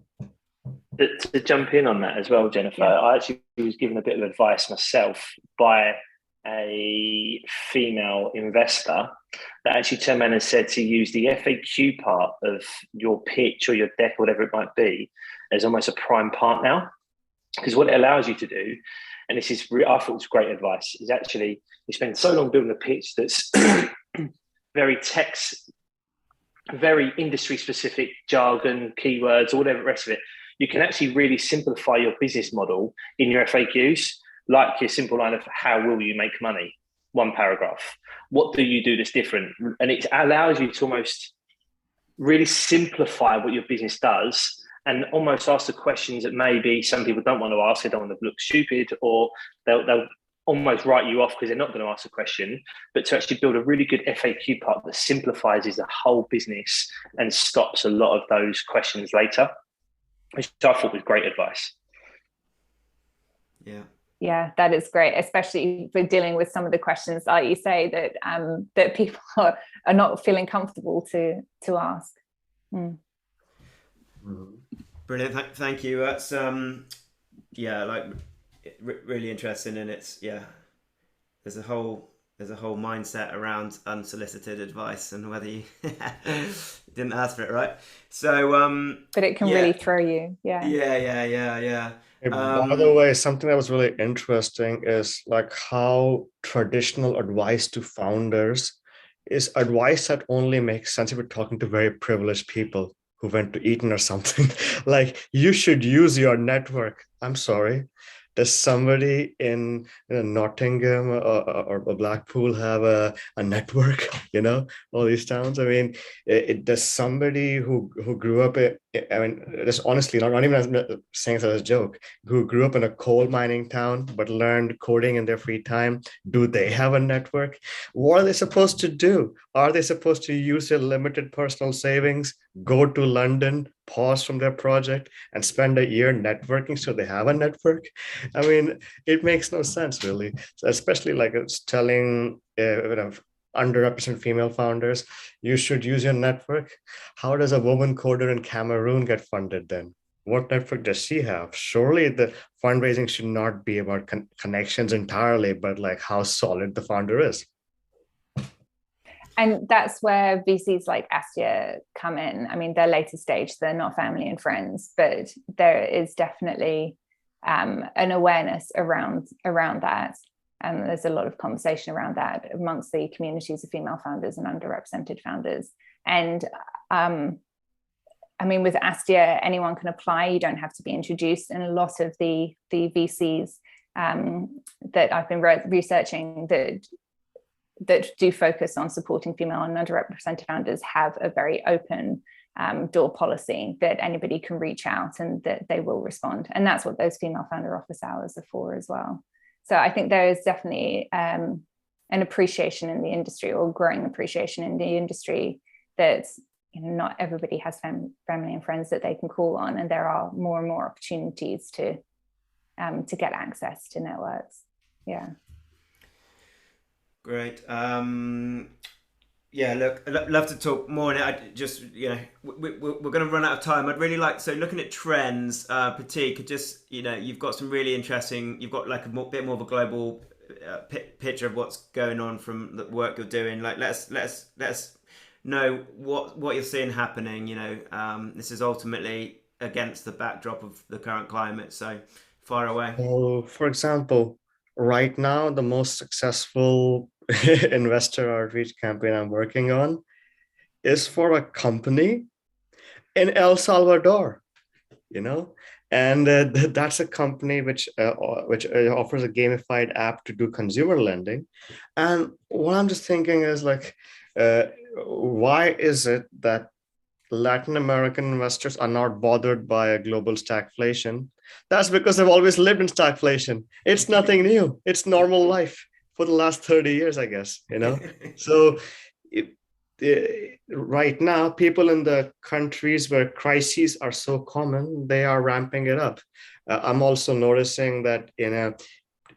To jump in on that as well, Jennifer, yeah. I actually was given a bit of advice myself by a female investor that actually turned around and said to use the FAQ part of your pitch or your deck, whatever it might be, as almost a prime part now. Because what it allows you to do, and this is, I thought was great advice, is actually you spend so long building a pitch that's very text, very industry specific jargon, keywords, or whatever the rest of it. You can actually really simplify your business model in your FAQs. Like your simple line of how will you make money? One paragraph. What do you do that's different? And it allows you to almost really simplify what your business does and almost ask the questions that maybe some people don't want to ask. They don't want to look stupid, or they'll almost write you off because they're not going to ask a question, but to actually build a really good FAQ part that simplifies the whole business and stops a lot of those questions later, which I thought was great advice. Yeah. Yeah, that is great, especially for dealing with some of the questions, like you say, that that people are not feeling comfortable to ask. Mm. Brilliant, thank you. That's yeah, like really interesting, and it's there's a whole mindset around unsolicited advice and whether you didn't ask for it, right? So but it can really throw you. Yeah. By the way, something that was really interesting is like how traditional advice to founders is advice that only makes sense if you're talking to very privileged people who went to Eton or something. Like, you should use your network. I'm sorry. Does somebody in Nottingham or Blackpool have a network? All these towns. I mean, does somebody who grew up, I mean, just honestly, not even saying that as a joke, who grew up in a coal mining town but learned coding in their free time, do they have a network? What are they supposed to do? Are they supposed to use their limited personal savings, go to London, pause from their project, and spend a year networking so they have a network? I mean, it makes no sense, really. So especially like it's telling underrepresented female founders, you should use your network. How does a woman coder in Cameroon get funded then? What network does she have? Surely the fundraising should not be about connections entirely, but like how solid the founder is. And that's where VCs like Astia come in. I mean, they're later stage, they're not family and friends, but there is definitely an awareness around that. And there's a lot of conversation around that amongst the communities of female founders and underrepresented founders. And I mean, with Astia, anyone can apply. You don't have to be introduced. And a lot of the VCs that I've been researching that do focus on supporting female and underrepresented founders have a very open door policy that anybody can reach out and that they will respond. And that's what those female founder office hours are for as well. So I think there is definitely an appreciation in the industry, or growing appreciation in the industry, that not everybody has family and friends that they can call on, and there are more and more opportunities to get access to networks. Yeah. Great. Yeah, look, I'd love to talk more on it. I just, we're going to run out of time. I'd really like, so looking at trends, Prateek, just, you've got some really interesting, you've got like a bit more of a global picture of what's going on from the work you're doing. Like, let's know what you're seeing happening. This is ultimately against the backdrop of the current climate. So far away. Well, for example, right now, the most successful investor outreach campaign I'm working on is for a company in El Salvador, and that's a company which offers a gamified app to do consumer lending. And what I'm just thinking is like, why is it that Latin American investors are not bothered by a global stagflation? That's because they've always lived in stagflation. It's nothing new. It's normal life for the last 30 years, I guess, So right now, people in the countries where crises are so common, they are ramping it up. I'm also noticing that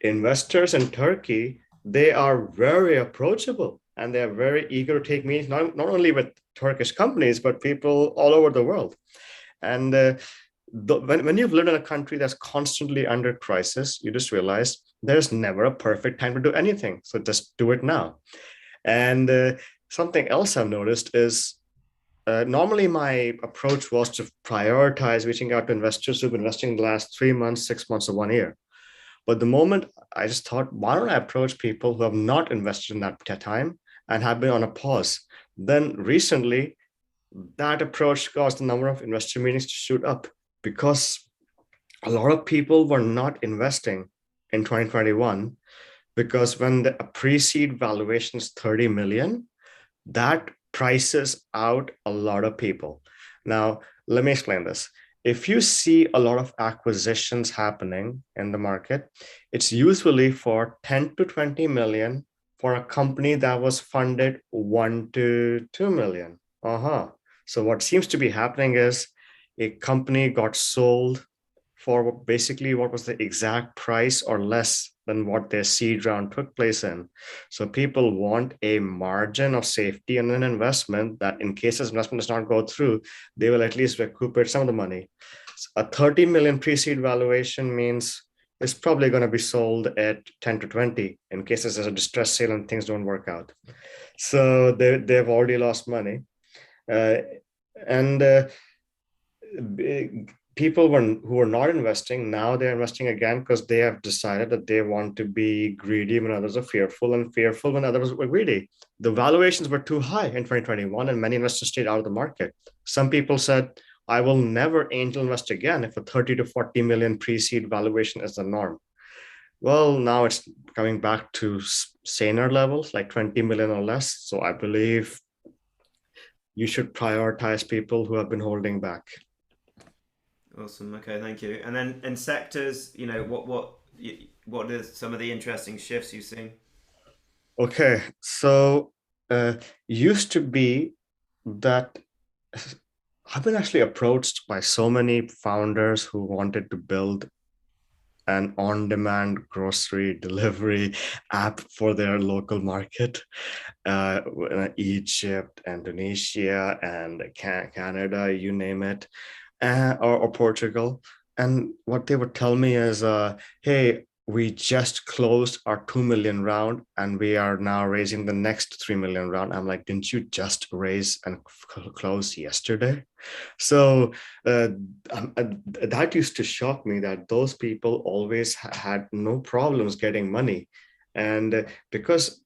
investors in Turkey, they are very approachable and they're very eager to take meetings, not only with Turkish companies, but people all over the world. And when you've lived in a country that's constantly under crisis, you just realize there's never a perfect time to do anything. So just do it now. And something else I've noticed is normally my approach was to prioritize reaching out to investors who've been investing in the last 3 months, 6 months, or 1 year. But the moment I just thought, why don't I approach people who have not invested in that time and have been on a pause? Then recently, that approach caused the number of investor meetings to shoot up, because a lot of people were not investing in 2021, because when the pre-seed valuation is 30 million, that prices out a lot of people. Now, let me explain this. If you see a lot of acquisitions happening in the market, it's usually for 10 to 20 million for a company that was funded 1 to 2 million. So what seems to be happening is a company got sold for basically what was the exact price or less than what their seed round took place in. So people want a margin of safety and an investment that in case this investment does not go through, they will at least recuperate some of the money. A 30 million pre-seed valuation means it's probably going to be sold at 10 to 20 in case there's a distress sale and things don't work out. So they've already lost money. And people who were not investing, now they're investing again because they have decided that they want to be greedy when others are fearful, and fearful when others were greedy. The valuations were too high in 2021 and many investors stayed out of the market. Some people said, I will never angel invest again if a 30 to 40 million pre-seed valuation is the norm. Well, now it's coming back to saner levels, like 20 million or less. So I believe you should prioritize people who have been holding back. Awesome. Okay, thank you. And then in sectors, what are some of the interesting shifts you've seen? Okay, so used to be that I've been actually approached by so many founders who wanted to build an on-demand grocery delivery app for their local market. Egypt, Indonesia, and Canada, you name it, or Portugal. And what they would tell me is, hey, we just closed our 2 million round and we are now raising the next 3 million round. I'm like, didn't you just raise and close yesterday? So that used to shock me, that those people always had no problems getting money. And because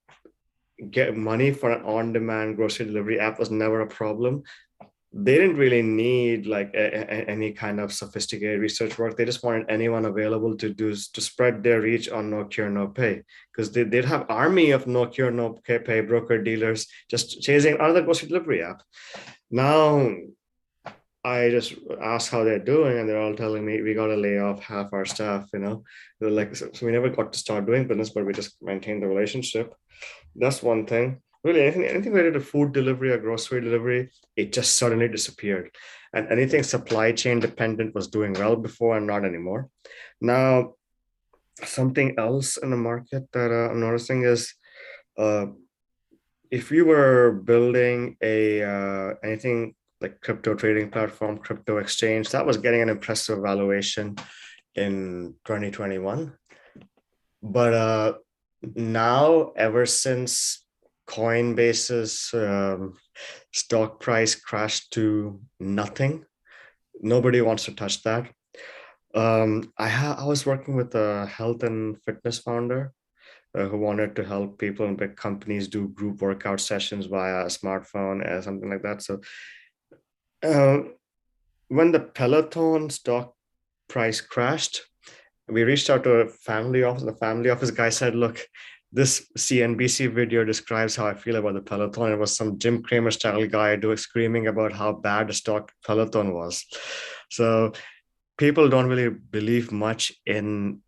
get money for an on-demand grocery delivery app was never a problem, they didn't really need like any kind of sophisticated research work. They just wanted anyone available to spread their reach on no cure, no pay, because they'd have army of no cure, no pay broker dealers just chasing another grocery delivery app. Now I just ask how they're doing, and they're all telling me we got to lay off half our staff. They're like, so we never got to start doing business, but we just maintained the relationship. That's one thing. Really, anything related to food delivery or grocery delivery, it just suddenly disappeared. And anything supply chain dependent was doing well before and not anymore. Now, something else in the market that I'm noticing is, if you were building anything like crypto trading platform, crypto exchange, that was getting an impressive valuation in 2021. But now, ever since Coinbase's stock price crashed to nothing, nobody wants to touch that. I was working with a health and fitness founder who wanted to help people in big companies do group workout sessions via a smartphone or something like that. So when the Peloton stock price crashed, we reached out to a family office. The family office guy said, look, this CNBC video describes how I feel about the Peloton. It was some Jim Cramer style guy screaming about how bad the stock Peloton was. So people don't really believe much in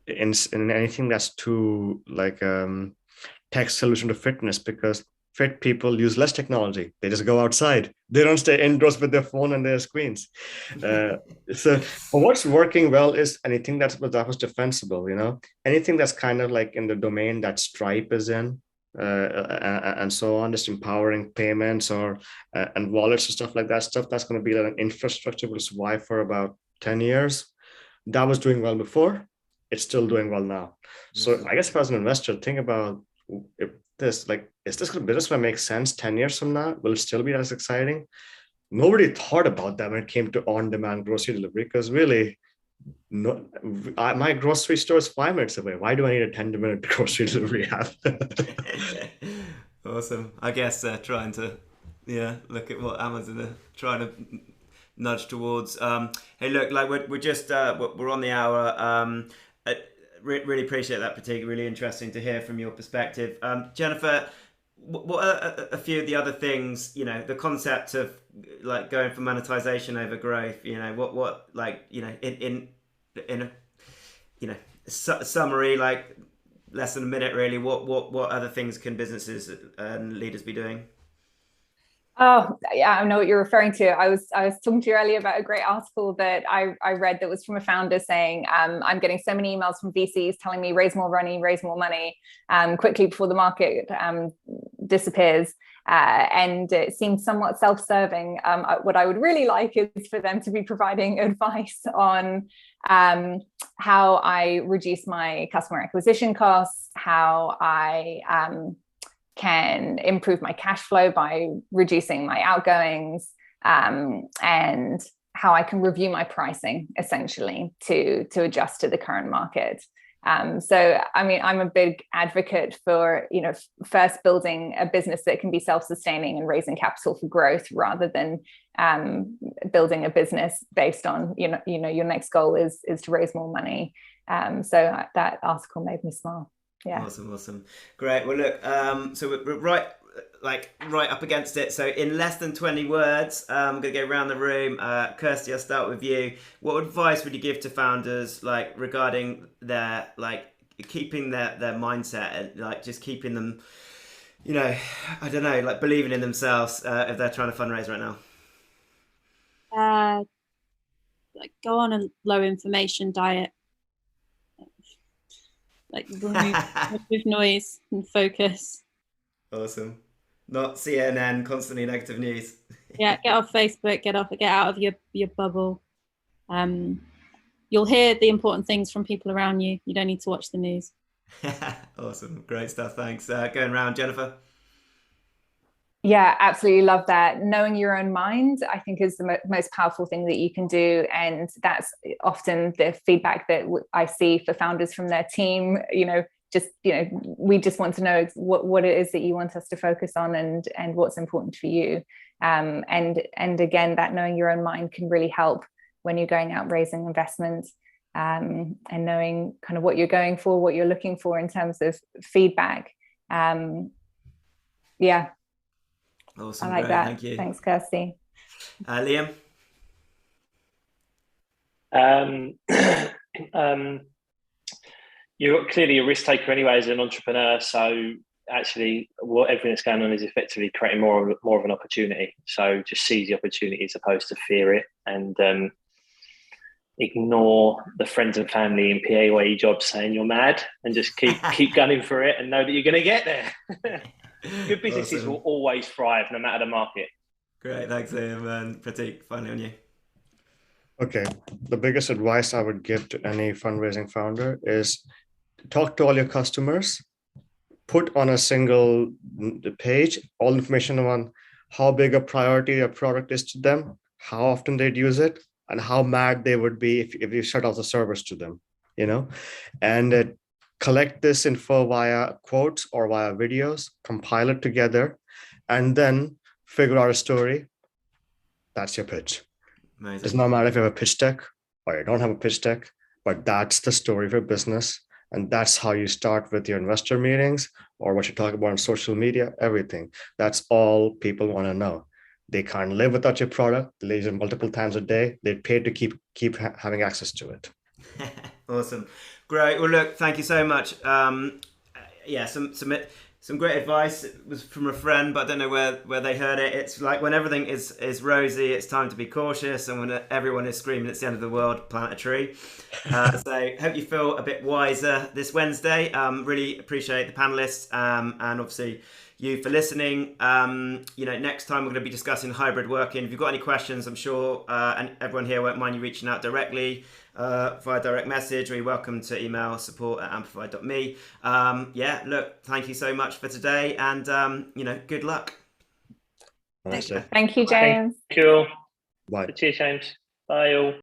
anything that's too like tech solution to fitness, because fit people use less technology. They just go outside. They don't stay indoors with their phone and their screens. So what's working well is anything that was defensible, anything that's kind of like in the domain that Stripe is in, and so on, just empowering payments or and wallets and stuff like that, stuff that's going to be like an infrastructure will survive for about 10 years. That was doing well before. It's still doing well now. So I guess if I was an investor, think about if this, like, is this business going to make sense 10 years from now? Will it still be as exciting? Nobody thought about that when it came to on-demand grocery delivery, because really, my grocery store is 5 minutes away. Why do I need a 10-minute grocery delivery app? Awesome. I guess trying to look at what Amazon are trying to nudge towards. Hey, look, like we're just we're on the hour. Really appreciate that, Prateek. Really interesting to hear from your perspective. Jennifer, what are a few of the other things, the concept of like going for monetization over growth, what like, in a, summary, like less than a minute really, what other things can businesses and leaders be doing? Oh, yeah, I know what you're referring to. I was talking to you earlier about a great article that I read that was from a founder saying, I'm getting so many emails from VCs telling me raise more money quickly before the market disappears. And it seemed somewhat self-serving. What I would really like is for them to be providing advice on how I reduce my customer acquisition costs, how I can improve my cash flow by reducing my outgoings, and how I can review my pricing essentially to adjust to the current market. So, I mean, I'm a big advocate for, first building a business that can be self-sustaining and raising capital for growth rather than building a business based on, your next goal is to raise more money. So that article made me smile. Yeah. Awesome. Great. Well, look, so we're right up against it. So in less than 20 words, I'm going to go around the room. Kirsty, I'll start with you. What advice would you give to founders, like regarding their, like keeping their mindset and like just keeping them, I don't know, like believing in themselves if they're trying to fundraise right now? Like go on a low information diet. Like remove noise and focus. Awesome. Not CNN, constantly negative news. Yeah, get off Facebook, get out of your bubble. You'll hear the important things from people around you. You don't need to watch the news. Awesome. Great stuff. Thanks. Going around, Jennifer. Yeah, absolutely love that. Knowing your own mind, I think, is the most powerful thing that you can do. And that's often the feedback that I see for founders from their team. We just want to know what it is that you want us to focus on and what's important for you. And again, that knowing your own mind can really help when you're going out raising investments, and knowing kind of what you're going for, what you're looking for in terms of feedback. Yeah. Awesome. I like Great. that. Thank you. Thanks, Kirsty. Liam? You're clearly a risk taker anyway as an entrepreneur. So actually, everything that's going on is effectively creating more of an opportunity. So just seize the opportunity as opposed to fear it, and ignore the friends and family in PAYE jobs saying you're mad, and just keep gunning for it and know that you're going to get there. Good businesses will always thrive no matter the market. Great, thanks Liam. And Prateek, finally on you. Okay, the biggest advice I would give to any fundraising founder is talk to all your customers, put on a single page all information on how big a priority your product is to them, how often they'd use it, and how mad they would be if you shut off the service to them, and collect this info via quotes or via videos, compile it together, and then figure out a story. That's your pitch. Amazing. It does not matter if you have a pitch deck or you don't have a pitch deck, but that's the story of your business. And that's how you start with your investor meetings or what you talk about on social media, everything. That's all people want to know. They can't live without your product. They use it multiple times a day. They're paid to keep having access to it. Awesome. Great. Well, look, thank you so much. Some great advice. It was from a friend, but I don't know where they heard it. It's like when everything is rosy, it's time to be cautious, and when everyone is screaming it's the end of the world, plant a tree. So hope you feel a bit wiser this Wednesday. Really appreciate the panelists and obviously you for listening. Next time we're going to be discussing hybrid working. If you've got any questions, I'm sure and everyone here won't mind you reaching out directly via direct message, or you're welcome to email support@amplify.me. Look, thank you so much for today, and good luck. Thank you, James. Thank you. Bye. Cheers, James. Bye all.